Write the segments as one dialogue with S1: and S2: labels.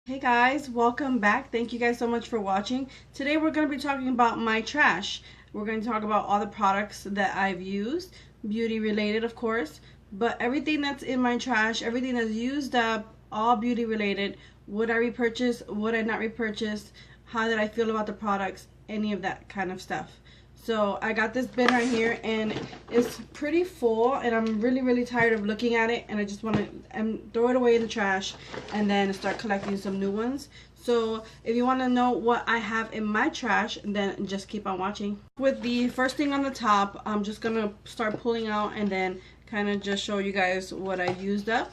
S1: Hey guys, welcome back. Thank you guys so much for watching. Today we're going to be talking about my trash. We're going to talk about all the products that I've used, beauty related of course, but everything that's in my trash, everything that's used up, all beauty related. Would I repurchase? Would I not repurchase? How did I feel about the products? Any of that kind of stuff. So I got this bin right here and it's pretty full and I'm really tired of looking at it, and I just want to throw it away in the trash and then start collecting some new ones. So if you want to know what I have in my trash, then just keep on watching. With the first thing on the top, I'm just gonna start pulling out and then kind of just show you guys what I used up.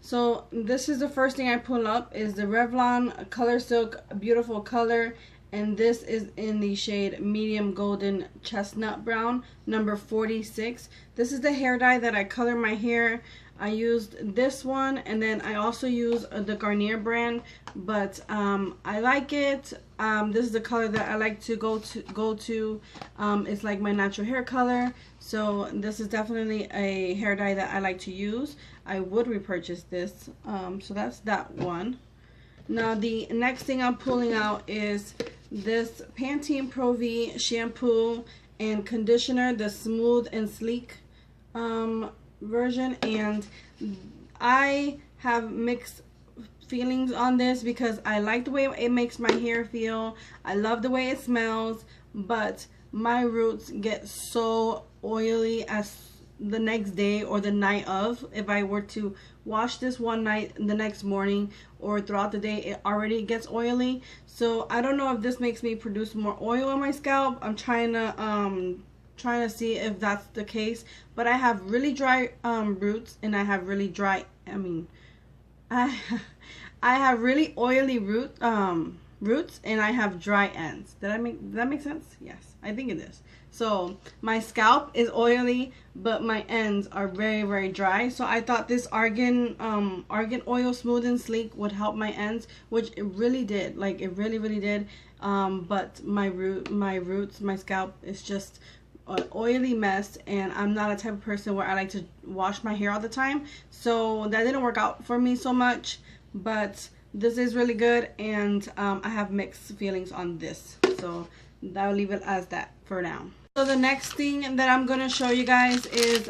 S1: So this is the first thing I pull up, is the Revlon Color Silk Beautiful Color. And this is in the shade medium golden chestnut brown, number 46. This is the hair dye that I color my hair. I used this one, and then I also use the Garnier brand, but I like it. This is the color that I like to go to. It's like my natural hair color, so this is definitely a hair dye that I like to use. I would repurchase this, so that's that one. Now the next thing I'm pulling out is this Pantene Pro V shampoo and conditioner, the smooth and sleek version, and I have mixed feelings on this because I like the way it makes my hair feel. I love the way it smells, but my roots get so oily as the next day or the night of. If I were to wash this one night, the next morning or throughout the day, it already gets oily. So I don't know if this makes me produce more oil on my scalp. I'm trying to see if that's the case, but I have really dry roots, and I have really dry, I have really oily roots, and I have dry ends. Did that make sense? Yes, I think it is. So my scalp is oily, but my ends are very dry. So I thought this argan oil smooth and sleek would help my ends, which it really did. Like it really did. But my roots, my scalp is just an oily mess, and I'm not a type of person where I like to wash my hair all the time. So that didn't work out for me so much. But this is really good, and I have mixed feelings on this. So I'll leave it as that for now. So the next thing that I'm going to show you guys is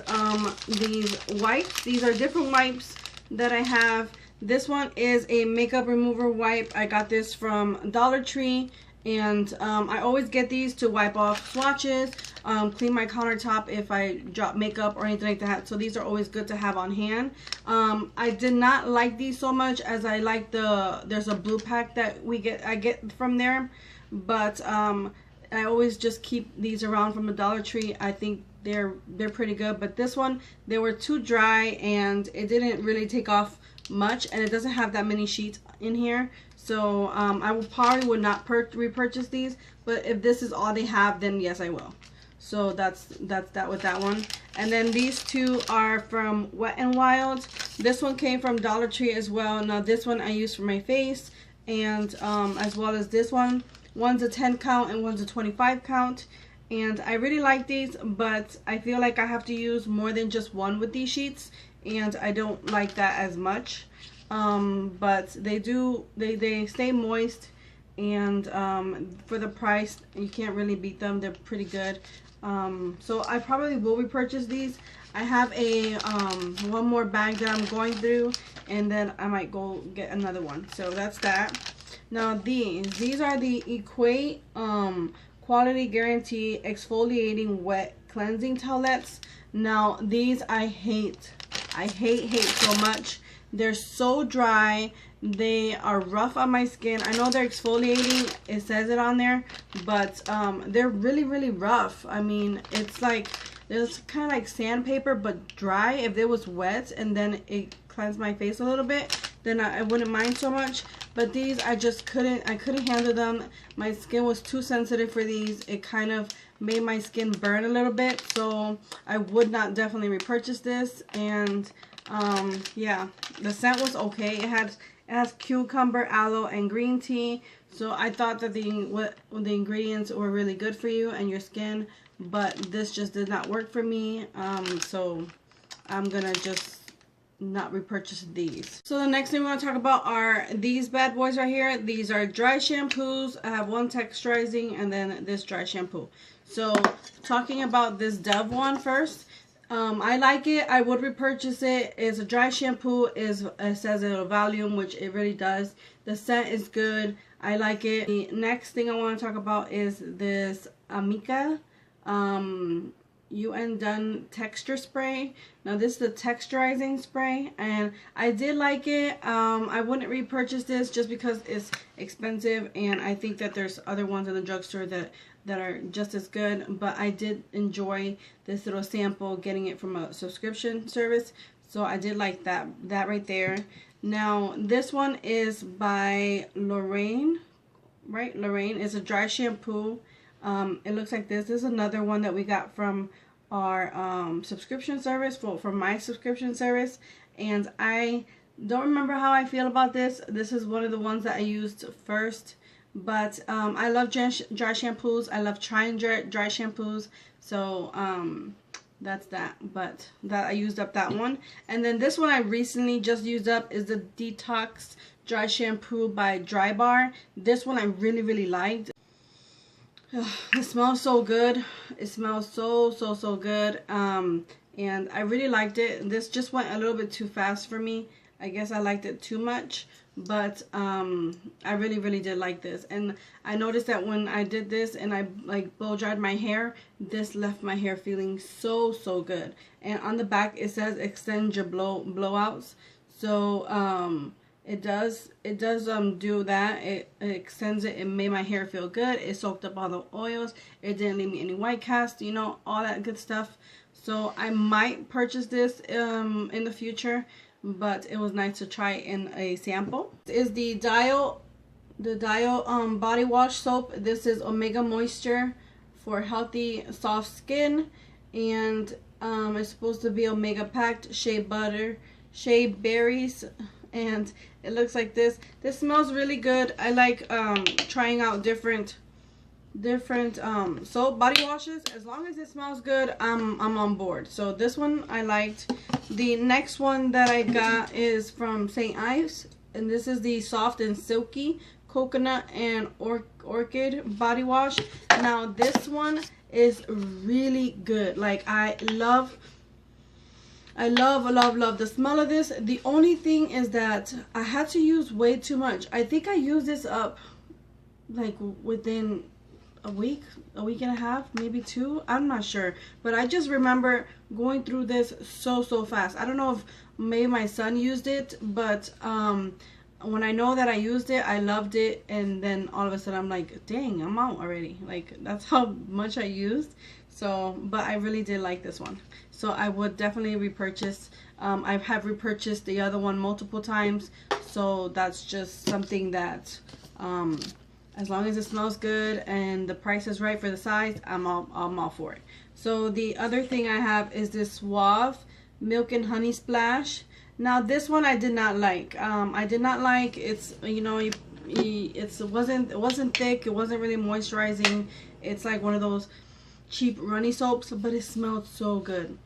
S1: these wipes. These are different wipes that I have. This one is a makeup remover wipe. I got this from Dollar Tree, and I always get these to wipe off swatches, clean my countertop if I drop makeup or anything like that. So these are always good to have on hand. I did not like these so much as I like there's a blue pack that I get from there, but I always just keep these around from the Dollar Tree. I think they're pretty good, but this one, they were too dry and it didn't really take off much, and it doesn't have that many sheets in here. So I would not repurchase these, but if this is all they have, then yes, I will. So that's that with that one. And then these two are from Wet n Wild. This one came from Dollar Tree as well. Now this one I use for my face, and as well as this one. One's a 10 count and one's a 25 count. And I really like these, but I feel like I have to use more than just one with these sheets, and I don't like that as much. But they stay moist, and for the price, you can't really beat them. They're pretty good. So I probably will repurchase these. I have a one more bag that I'm going through, and then I might go get another one. So that's that. Now these are the Equate Quality Guarantee Exfoliating Wet Cleansing Towelettes. Now these I hate so much. They're so dry. They are rough on my skin. I know they're exfoliating, it says it on there, but they're really rough. I mean, it's like, it's kind of like sandpaper but dry. If it was wet and then it cleansed my face a little bit, then I wouldn't mind so much. But these, I couldn't handle them. My skin was too sensitive for these. It kind of made my skin burn a little bit, so I would not definitely repurchase this. And yeah, the scent was okay. It has cucumber, aloe, and green tea. So I thought that the ingredients were really good for you and your skin, but this just did not work for me. So I'm gonna just not repurchase these. So the next thing we want to talk about are these bad boys right here. These are dry shampoos. I have one texturizing and then this dry shampoo. So talking about this Dove one first. I like it. I would repurchase it. It's a dry shampoo. It says it'll volume, which it really does. The scent is good. I like it. The next thing I want to talk about is this Amica UN Done texture spray. Now this is the texturizing spray and I did like it. I wouldn't repurchase this just because it's expensive, and I think that there's other ones in the drugstore that are just as good, but I did enjoy this little sample getting it from a subscription service, so I did like that right there. Now this one is by Lorraine, right? Lorraine is a dry shampoo. It looks like this. This is another one that we got from our subscription service, from my subscription service, and I don't remember how I feel about this. This is one of the ones that I used first, but I love dry shampoos. I love trying dry shampoos, so that's that. But that I used up that one, and then this one I recently just used up is the Detox Dry Shampoo by Dry Bar. This one I really liked. It smells so good. It smells so good. And I really liked it. This just went a little bit too fast for me. I guess I liked it too much, but I really did like this. And I noticed that when I did this and I like blow dried my hair, this left my hair feeling so good. And on the back it says extend your blowouts. So it does do that. It extends it. It made my hair feel good. It soaked up all the oils. It didn't leave me any white cast, you know, all that good stuff. So I might purchase this in the future, but it was nice to try in a sample. This is the Dial body wash soap. This is Omega Moisture for healthy soft skin, and it's supposed to be omega packed, shea butter, shea berries, and it looks like this. This smells really good. I like trying out different soap body washes. As long as it smells good, I'm on board. So this one I liked. The next one that I got is from St. Ives, and this is the Soft and Silky Coconut and Orchid body wash. Now this one is really good. Like I love the smell of this. The only thing is that I had to use way too much. I think I used this up like within a week and a half, maybe two. I'm not sure, but I just remember going through this so fast. I don't know if maybe my son used it, but when I know that I used it, I loved it, and then all of a sudden I'm like, dang, I'm out already. Like that's how much I used. So, but I really did like this one, so I would definitely repurchase. I have repurchased the other one multiple times, so that's just something that as long as it smells good and the price is right for the size, I'm all for it. So the other thing I have is this Suave Milk and Honey Splash. Now this one I did not like. I did not like. It's, you know, it wasn't thick. It wasn't really moisturizing. It's like one of those cheap runny soaps, but it smelled so good.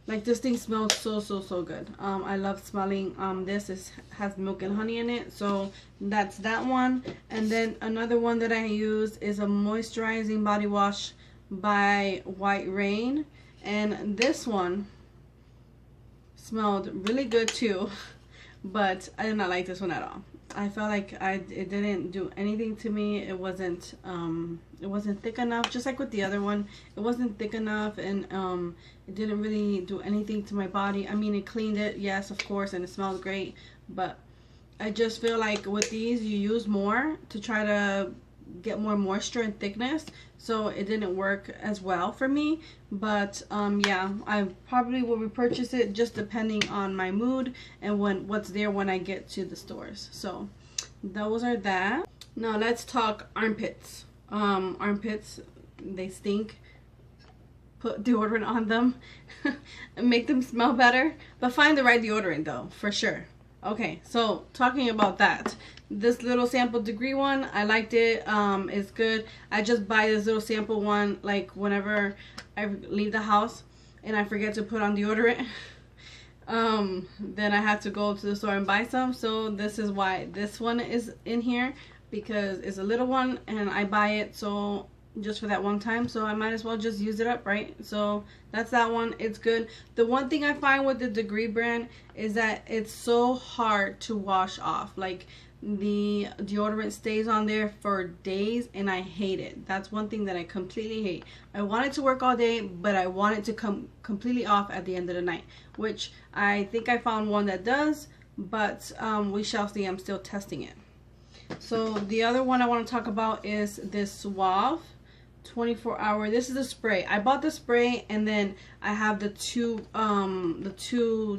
S1: Like this thing smells so good. I love smelling this. It has milk and honey in it, so that's that one. And then another one that I use is a moisturizing body wash by White Rain, and this one smelled really good too, but I did not like this one at all. I felt like it didn't do anything to me. It wasn't thick enough, just like with the other one. It wasn't thick enough, and it didn't really do anything to my body. I mean, it cleaned it, yes, of course, and it smells great, but I just feel like with these you use more to try to get more moisture and thickness, so it didn't work as well for me. But yeah, I probably will repurchase it, just depending on my mood and what's there when I get to the stores. So those are that. Now let's talk armpits. Armpits, they stink. Put deodorant on them and make them smell better, but find the right deodorant though, for sure. Okay, so talking about that, this little sample degree one, I liked it. It's good. I just buy this little sample one like whenever I leave the house and I forget to put on deodorant. then I had to go to the store and buy some. So this is why this one is in here, because it's a little one and I buy it so just for that one time, so I might as well just use it up, right? So that's that one. It's good. The one thing I find with the Degree brand is that it's so hard to wash off. Like, the deodorant stays on there for days and I hate it. That's one thing that I completely hate. I want it to work all day, but I want it to come completely off at the end of the night, which I think I found one that does, but we shall see. I'm still testing it. So the other one I want to talk about is this Suave 24-hour. This is a spray. I bought the spray and then I have the two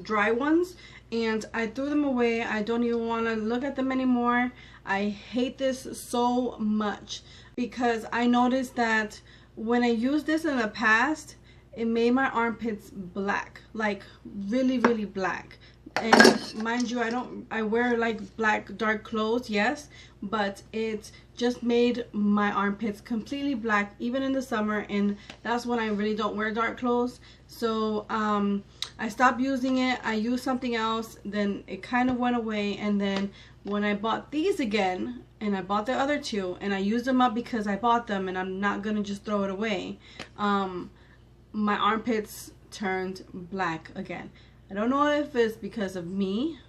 S1: dry ones, and I threw them away. I don't even want to look at them anymore. I hate this so much because I noticed that when I used this in the past, it made my armpits black, like really black. And mind you, I wear like black dark clothes, yes, but it just made my armpits completely black even in the summer, and that's when I really don't wear dark clothes. So I stopped using it. I used something else, then it kind of went away, and then when I bought these again, and I bought the other two, and I used them up because I bought them and I'm not gonna just throw it away, my armpits turned black again. I don't know if it's because of me,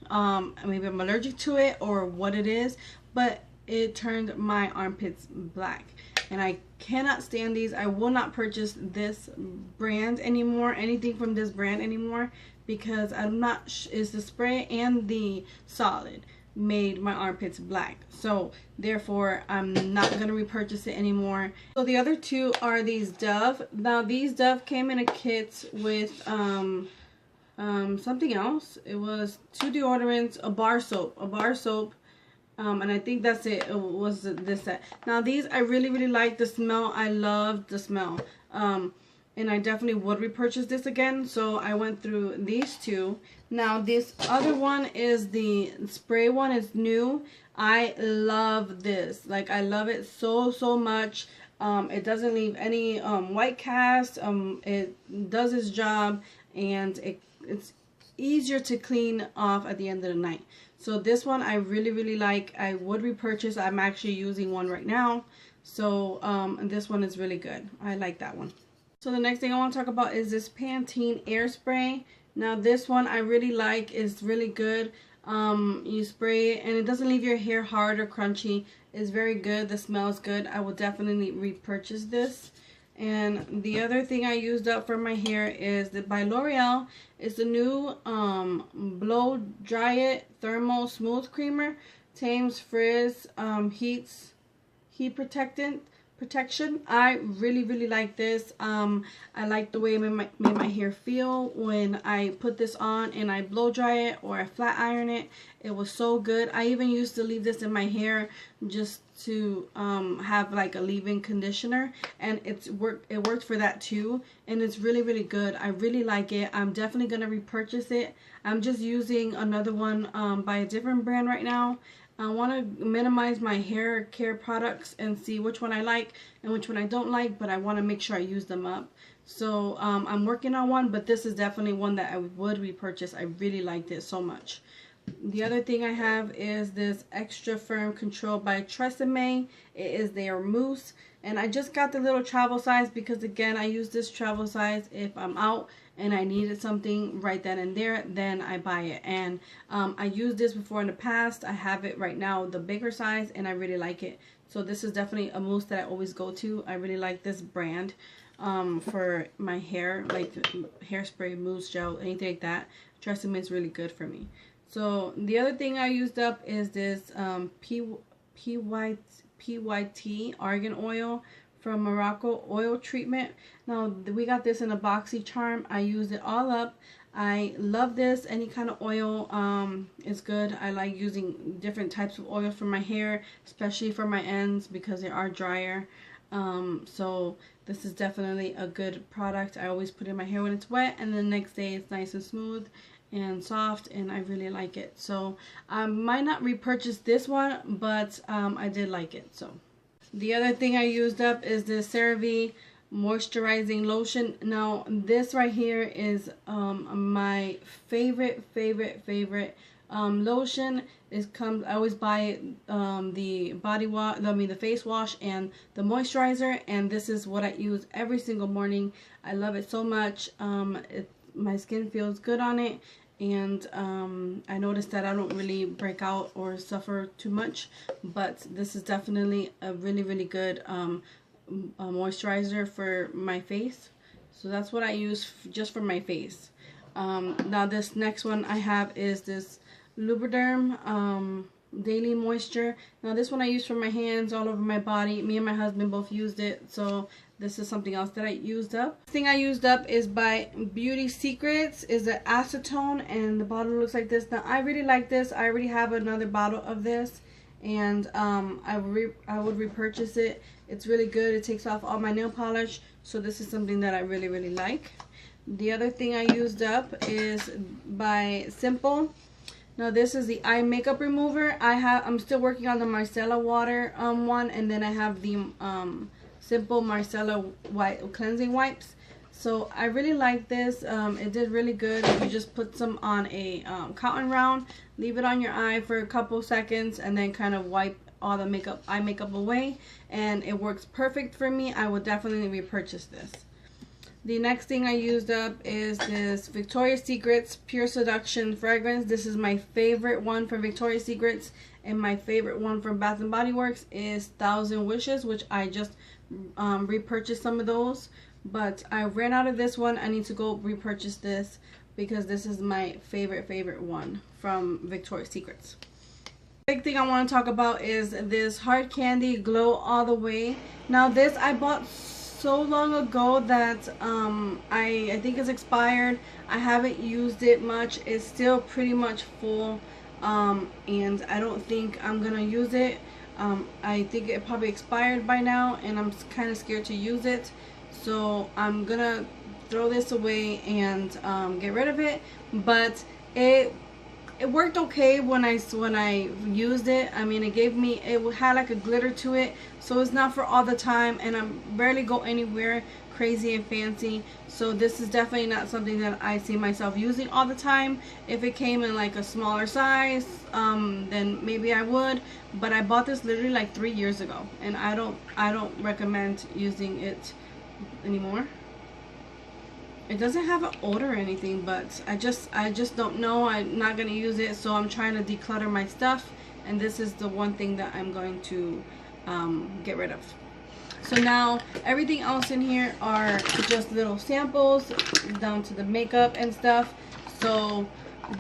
S1: maybe I'm allergic to it or what it is, but it turned my armpits black. And I cannot stand these. I will not purchase this brand anymore, anything from this brand anymore, because I'm not, it's the spray and the solid made my armpits black. So therefore I'm not going to repurchase it anymore. So the other two are these Dove. Now these Dove came in a kit with something else. It was 2 deodorants, a bar soap, and I think that's it. It was this set. Now these I really like the smell. I love the smell, and I definitely would repurchase this again. So I went through these two. Now this other one is the spray one. It's new. I love this. Like, I love it so much. It doesn't leave any white cast. It does its job, and it's easier to clean off at the end of the night. So this one I really like. I would repurchase. I'm actually using one right now. So this one is really good. I like that one. So the next thing I want to talk about is this Pantene air spray. Now this one I really like. It's really good. You spray it and it doesn't leave your hair hard or crunchy. It's very good. The smell is good. I will definitely repurchase this. And the other thing I used up for my hair is by L'Oreal. It's the new Blow Dry It Thermal Smooth Creamer. Tames Frizz heat protection. I really like this. I like the way it made my hair feel when I put this on and I blow dry it or I flat iron it. It was so good. I even used to leave this in my hair just to have like a leave-in conditioner, and it worked for that too, and it's really good. I really like it. I'm definitely gonna repurchase it. I'm just using another one by a different brand right now. I want to minimize my hair care products and see which one I like and which one I don't like, but I want to make sure I use them up. So I'm working on one, but this is definitely one that I would repurchase. I really liked it so much. The other thing I have is this Extra Firm Control by Tresemme. It is their mousse, and I just got the little travel size because, again, I use this travel size if I'm out and I needed something right then and there, then I buy it. And I used this before in the past. I have it right now, the bigger size, and I really like it. So this is definitely a mousse that I always go to. I really like this brand for my hair, like hairspray, mousse, gel, anything like that. Tresemme is really good for me. So the other thing I used up is this PYT argan oil from Morocco oil treatment. Now we got this in a boxy charm. I used it all up. I love this. Any kind of oil is good. I like using different types of oils for my hair, especially for my ends because they are drier. So this is definitely a good product. I always put it in my hair when it's wet, and the next day it's nice and smooth and soft, and I really like it. So I might not repurchase this one, but I did like it. So the other thing I used up is the CeraVe moisturizing lotion. Now this right here is my favorite lotion. I always buy the body wash, the face wash and the moisturizer, and this is what I use every single morning. I love it so much. My skin feels good on it, and I noticed that I don't really break out or suffer too much, but this is definitely a really good moisturizer for my face. So that's what I use just for my face. Now this next one I have is this Lubriderm Daily Moisture. Now this one I use for my hands, all over my body. Me and my husband both used it, so this is something else that I used up. The thing I used up is by Beauty Secrets, is an acetone, and the bottle looks like this. Now I really like this. I already have another bottle of this, and I would repurchase it. It's really good. It takes off all my nail polish, so this is something that I really like. The other thing I used up is by Simple. Now this is the eye makeup remover. I'm still working on the micellar water one, and then I have the Simple micellar cleansing wipes. So I really like this. It did really good. You just put some on a cotton round, leave it on your eye for a couple seconds, and then kind of wipe all the eye makeup away, and it works perfect for me. I would definitely repurchase this. The next thing I used up is this Victoria's Secret's Pure Seduction fragrance. This is my favorite one from Victoria's Secrets, and my favorite one from Bath & Body Works is 1,000 Wishes, which I just repurchased some of those, but I ran out of this one. I need to go repurchase this because this is my favorite one from Victoria's Secrets. Big thing I want to talk about is this Hard Candy Glow All the Way. Now this I bought so long ago that I think it's expired. I haven't used it much. It's still pretty much full, and I don't think I'm gonna use it. I think it probably expired by now, and I'm kind of scared to use it, so I'm gonna throw this away and get rid of it. But it worked okay when I used it. I mean, it had like a glitter to it, so it's not for all the time, and I rarely go anywhere crazy and fancy, so this is definitely not something that I see myself using all the time. If it came in like a smaller size, then maybe I would, but I bought this literally like 3 years ago, and I don't recommend using it anymore. It doesn't have an odor or anything, but I just don't know. I'm not gonna use it, so I'm trying to declutter my stuff, and this is the one thing that I'm going to get rid of. So now everything else in here are just little samples down to the makeup and stuff, so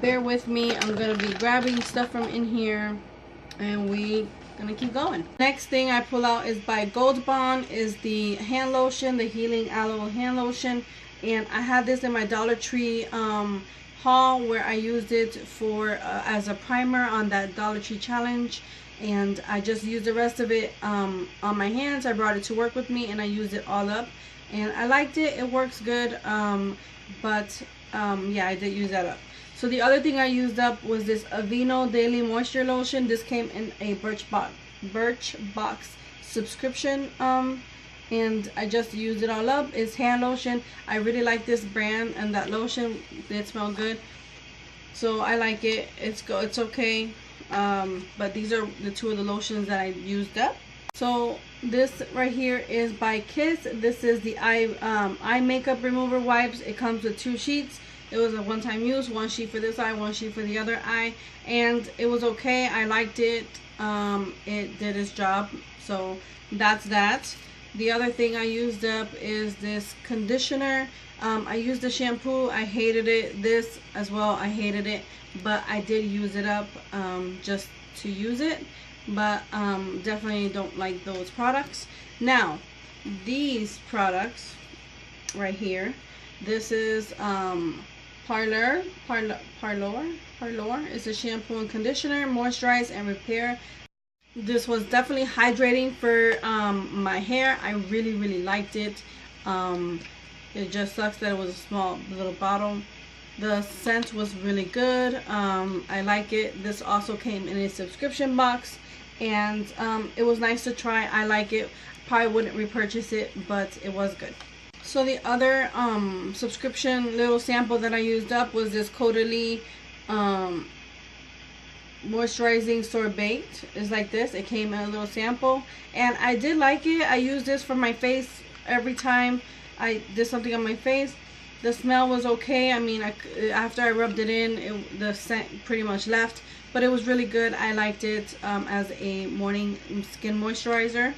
S1: bear with me. I'm gonna be grabbing stuff from in here, and we gonna keep going. Next thing I pull out is by Gold Bond, is the hand lotion, the Healing Aloe hand lotion. And I had this in my Dollar Tree haul, where I used it for as a primer on that Dollar Tree challenge, and I just used the rest of it on my hands. I brought it to work with me, and I used it all up, and I liked it. It works good, but yeah, I did use that up. So the other thing I used up was this Aveeno Daily Moisture Lotion. This came in a Birchbox subscription, and I just used it all up. It's hand lotion. I really like this brand, and that lotion did smell good, so I like it. It's okay, but these are the two of the lotions that I used up. So this right here is by Kiss. This is the eye makeup remover wipes. It comes with 2 sheets. It was a one-time use, 1 sheet for this eye, 1 sheet for the other eye, and it was okay. I liked it. It did its job, so that's that. The other thing I used up is this conditioner. I used the shampoo. I hated it. This as well, I hated it, but I did use it up just to use it, but definitely don't like those products. Now these products right here, this is Parlor. It's a shampoo and conditioner, moisturize and repair. This was definitely hydrating for my hair. I really liked it. It just sucks that it was a small little bottle. The scent was really good. I like it. This also came in a subscription box, and it was nice to try. I like it. Probably wouldn't repurchase it, but it was good. So the other subscription little sample that I used up was this Caudalie moisturizing sorbate. It's like this. It came in a little sample, and I did like it. I use this for my face every time I did something on my face. The smell was okay. I mean, after I rubbed it in, the scent pretty much left, but it was really good. I liked it as a morning skin moisturizer.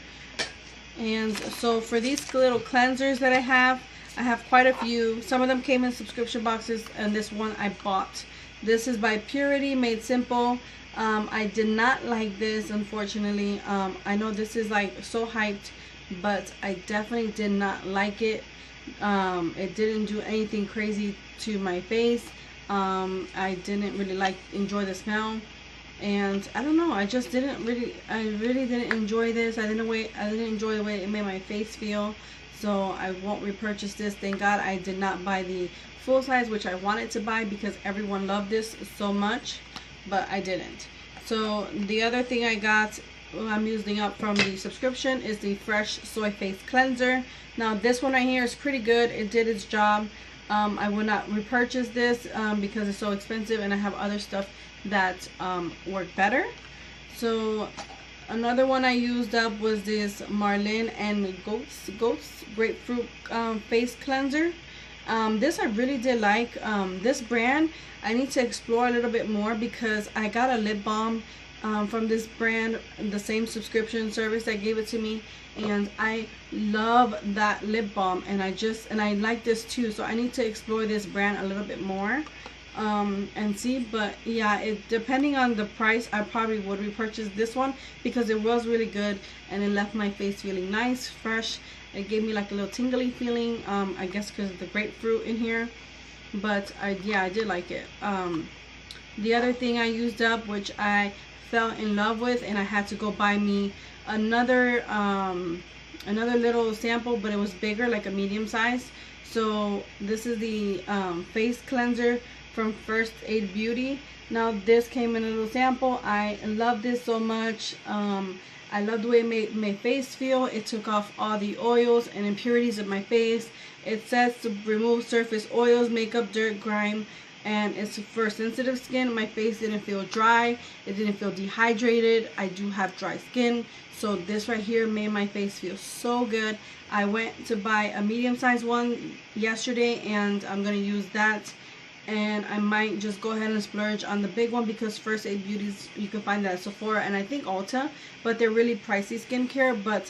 S1: And so for these little cleansers that I have quite a few. Some of them came in subscription boxes, and this one I bought. This is by Purity, Made Simple. I did not like this, unfortunately. I know this is like so hyped, but I definitely did not like it. It didn't do anything crazy to my face. I didn't really enjoy the smell, and I don't know, I really didn't enjoy this. I didn't enjoy the way it made my face feel, so I won't repurchase this. Thank God I did not buy the full size, which I wanted to buy because everyone loved this so much, but I didn't. So the other thing I got, I'm using up from the subscription, is the Fresh Soy Face Cleanser. Now this one right here is pretty good. It did its job. I would not repurchase this because it's so expensive, and I have other stuff that work better. So another one I used up was this Marlin and Goats Grapefruit Face Cleanser. This I really did like. This brand I need to explore a little bit more, because I got a lip balm from this brand, the same subscription service that gave it to me, and I love that lip balm, and I like this too. So I need to explore this brand a little bit more and see. But yeah, depending on the price, I probably would repurchase this one because it was really good, and it left my face feeling nice, fresh. It gave me like a little tingly feeling, I guess because of the grapefruit in here. But yeah, I did like it. The other thing I used up, which I fell in love with, and I had to go buy me another little sample, but it was bigger, like a medium size. So this is the face cleanser from First Aid Beauty. Now this came in a little sample. I love this so much. I love the way it made my face feel. It took off all the oils and impurities of my face. It says to remove surface oils, makeup, dirt, grime, and it's for sensitive skin. My face didn't feel dry. It didn't feel dehydrated. I do have dry skin, so this right here made my face feel so good. I went to buy a medium-sized one yesterday, and I'm gonna use that. And I might just go ahead and splurge on the big one, because First Aid Beauty's, you can find that at Sephora and I think Ulta, but they're really pricey skincare, but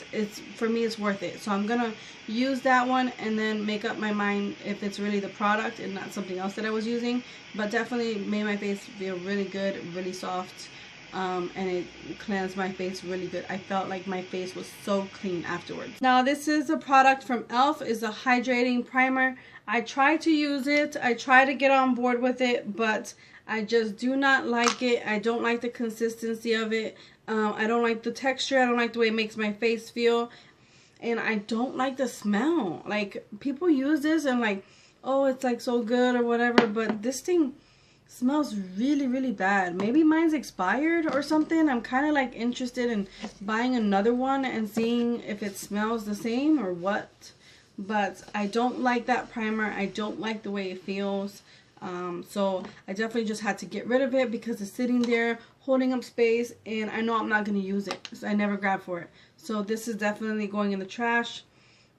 S1: for me it's worth it. So I'm gonna use that one and then make up my mind if it's really the product and not something else that I was using. But definitely made my face feel really good, really soft, and it cleansed my face really good. I felt like my face was so clean afterwards. Now this is a product from e.l.f. It's a hydrating primer. I tried to use it. I tried to get on board with it, but I just do not like it. I don't like the consistency of it. I don't like the texture. I don't like the way it makes my face feel. And I don't like the smell. Like, people use this and like, oh, it's like so good or whatever, but this thing smells really, really bad. Maybe mine's expired or something. I'm kind of like interested in buying another one and seeing if it smells the same or what. But I don't like that primer. I don't like the way it feels. So I definitely just had to get rid of it because it's sitting there holding up space, and I know I'm not going to use it, so I never grabbed for it. So this is definitely going in the trash.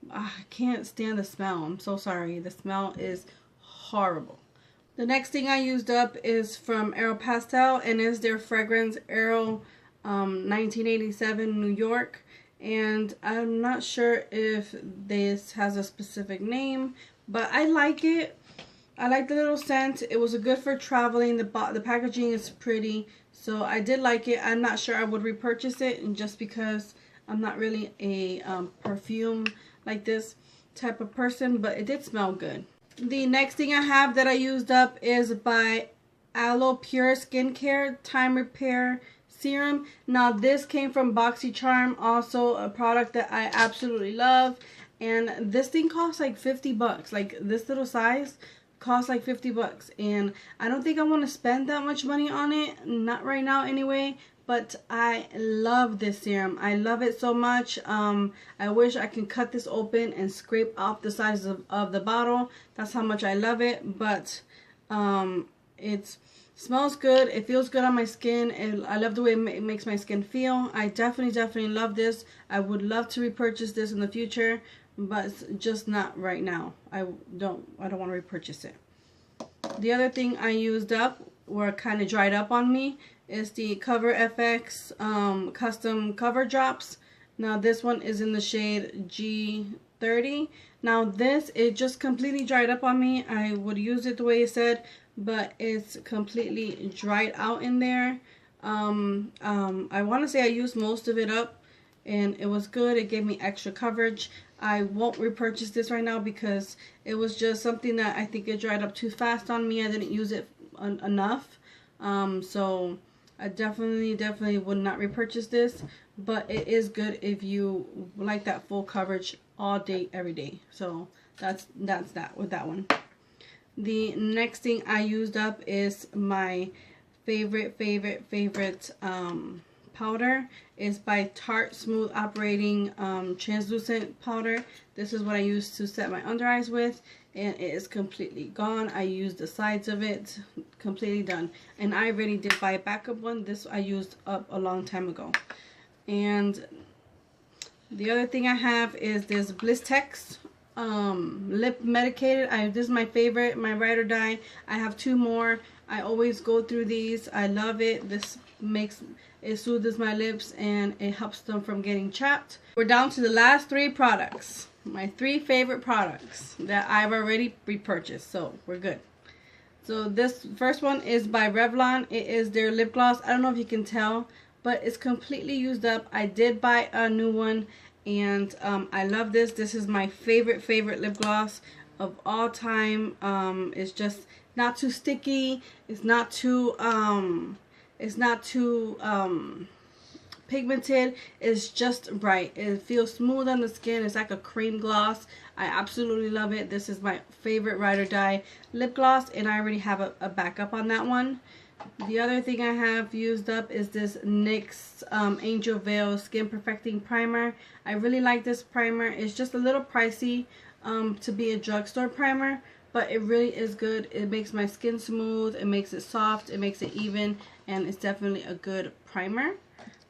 S1: I can't stand the smell. I'm so sorry. The smell is horrible. The next thing I used up is from Aeropostale, and is their fragrance Aero 1987 New York. And I'm not sure if this has a specific name, but I like it. I like the little scent. It was good for traveling. The packaging is pretty, so I did like it. I'm not sure I would repurchase it, and just because I'm not really a perfume like this type of person, but it did smell good. The next thing I have that I used up is by Alilpieceof Time Repair Serum. Now this came from BoxyCharm, also a product that I absolutely love, and this thing costs like 50 bucks. Like, this little size costs like 50 bucks, and I don't think I want to spend that much money on it, not right now anyway, but I love this serum. I love it so much. I wish I can cut this open and scrape off the sides of the bottle. That's how much I love it. But it smells good. It feels good on my skin. And I love the way it makes my skin feel. I definitely love this. I would love to repurchase this in the future, but it's just not right now. I don't want to repurchase it. The other thing I used up, where it kind of dried up on me, is the Cover FX custom cover drops. Now this one is in the shade G30. Now this, it just completely dried up on me. I would use it the way it said, but it's completely dried out in there. I want to say I used most of it up and it was good. It gave me extra coverage. I won't repurchase this right now because it was just something that I think it dried up too fast on me. I didn't use it enough. So I definitely would not repurchase this, but it is good if you like that full coverage all day, every day. So that's that with that one. The next thing I used up is my favorite powder. Is by Tarte Smooth Operating Translucent Powder. This is what I use to set my under eyes with, and it is completely gone. I used the sides of it, completely done. And I already did buy a backup one. This I used up a long time ago. And the other thing I have is this Blistex lip medicated. This is my favorite, my ride or die. I have 2 more. I always go through these. I love it. This it soothes my lips and it helps them from getting chapped. We're down to the last 3 products. My 3 favorite products that I've already repurchased. So we're good. So this first one is by Revlon. It is their lip gloss. I don't know if you can tell, but it's completely used up. I did buy a new one and I love this. This is my favorite lip gloss of all time. It's just not too sticky. It's not too pigmented. It's just right. It feels smooth on the skin. It's like a cream gloss. I absolutely love it. This is my favorite ride or die lip gloss, and I already have a backup on that one. The other thing I have used up is this NYX Angel Veil Skin Perfecting Primer. I really like this primer. It's just a little pricey to be a drugstore primer, but it really is good. It makes my skin smooth, it makes it soft, it makes it even, and it's definitely a good primer.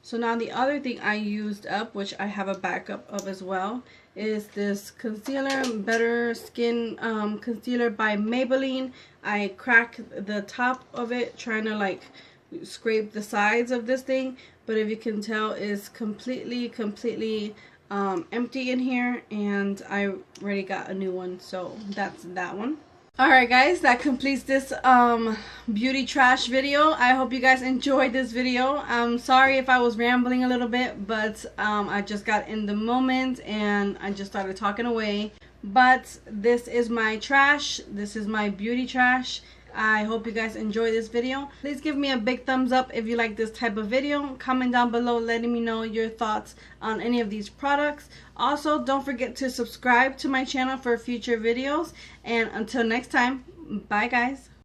S1: So now the other thing I used up, which I have a backup of as well, is this concealer, Better Skin concealer by Maybelline. I cracked the top of it trying to like scrape the sides of this thing, but if you can tell, it's completely empty in here, and I already got a new one. So that's that one. Alright guys, that completes this beauty trash video. I hope you guys enjoyed this video. I'm sorry if I was rambling a little bit, but I just got in the moment and I just started talking away. But this is my trash. This is my beauty trash. I hope you guys enjoy this video. Please give me a big thumbs up if you like this type of video. Comment down below letting me know your thoughts on any of these products. Also, don't forget to subscribe to my channel for future videos. And until next time, bye guys.